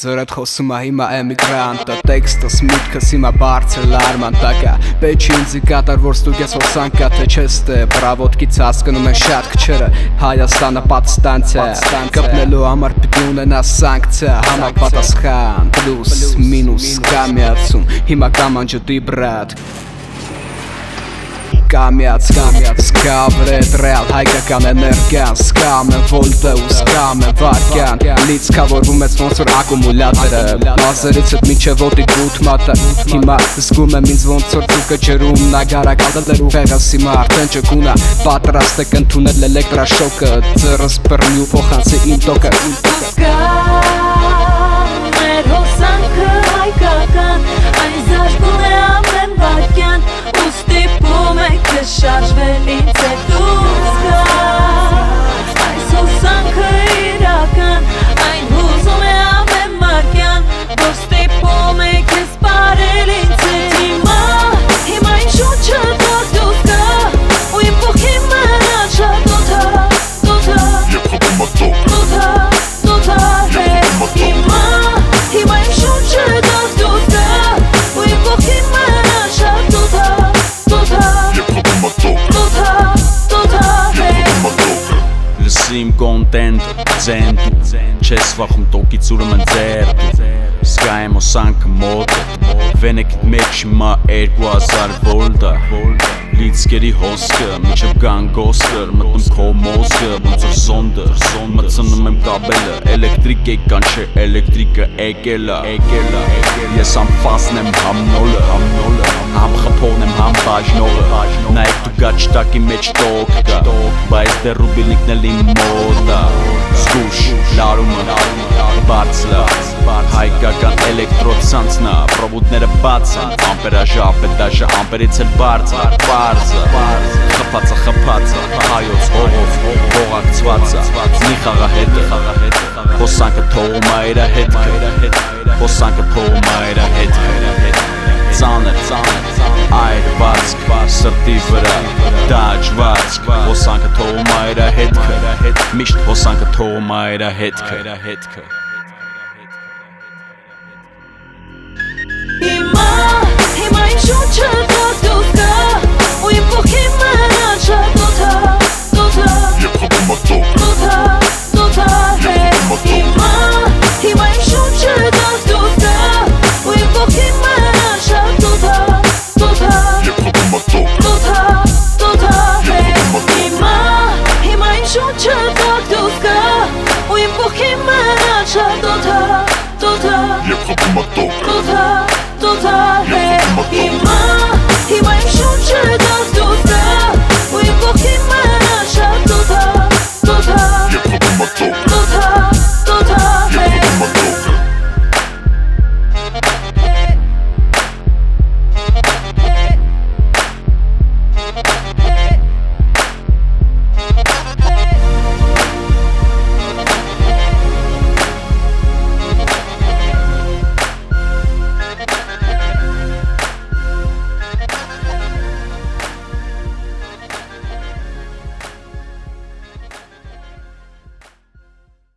Ձորդ խոսում հիմա էմիգրանտը տեքստս միտքս հիմա բարձր լարմանտակա Պեչի ինձի կատար որ ստուգես հոսանքա թե չես թե Բրավոտքից հասկնում են շատ քչերը Հայաստանը պատստանցիա Կպնելու համար պիտի ունենա սանկցիա Համապատասխան պլուս մինուս կամիացում Հիմա կամանջը դի բրատ Կամյաց, սկավրետ ռեալ հայկական էներգյան Սկամ է վոլտը ու սկամ է վարկյան Լիցքավորվում ես ոնց որ ակումուլատերը Մազերից էտ միջև ոտի գութ մատը Հիմա զգում եմ ինձ ոնց որ ծուկը ջրում Նագարակալդել ու հեղս հիմա արդեն ճկունա Պատրաստ եք ընդունել էլեկտրաշոկը Ձրս բռնի ու փոխանցի իմ տոկը Սկամ մեր հոսանքը հայկական Այս աշխուն է ամեն վարկյան Ու ստիպում եք ես շարժվել ինձ է դուրս գա Այս հոսանքը իրական Այն հուզում է ամեն մարկյան Որ ստիպում եք ես պարել ինձ է Հիմա ինչ շուչը դուրս գա Ու իմ փոխի մնաչա դոթա Եվ խպում ատոք Հիմա իմ շուչը դուրս գա Ու իմ փոխի մնաչա դոթա Լսիմ կոնտենտ, ձենտու Չես վախում տոկից ուրում են ձերտու Սկա եմ հոսանքը մոտը Վենեկիտ մեջ հիմա 2000 վոլտը Լիցկերի հոսկը, միջև գանգոսկր Մտնում քո մոզգը, ոնց որ զոնդը Մծնում եմ կաբելը, էլեկտրիկ եկան չէ Էլեկտրիկը եկելա Ես համ ֆասն եմ համ նոլը Համ խփողն եմ համ բաժնողը Նայեք դու գաչ տակի մեջ տոք կա Բայց դեր ռուբիլնիկն էլ իմ մոտա Զգուշ, լարումը, բարձլա Հայկական էլեկտրոցանցնա Պրոբուդները բաց են Ամպերաժը, ապետաժը, ամպերից էլ բարձը Խպացը, հայոց հողով Հողակցվածը, մի խաղահետը Հոսանքը թողում է իրա հետքը Հոսանքը թողում է իրա հետքը Ծանր, այրվածք, սրտի վրա Դաջվածք, հոսանքը թողում է իրա հետքը Միշտ հոսանքը թողում է իրա հետքը Հիմա իմ շուչը դուրս գա Ու իմ փոխի մնաչա դոթա Եվ խպում ատոք Հիմա իմ շուչը դուրս գա Ու իմ փոխի մնաչա դոթա Եվ խպում ատոք Հիմա իմ շուչը դուրս գա Ու իմ փոխի մնաչա դոթա Եվ խպում ատոք Հիմա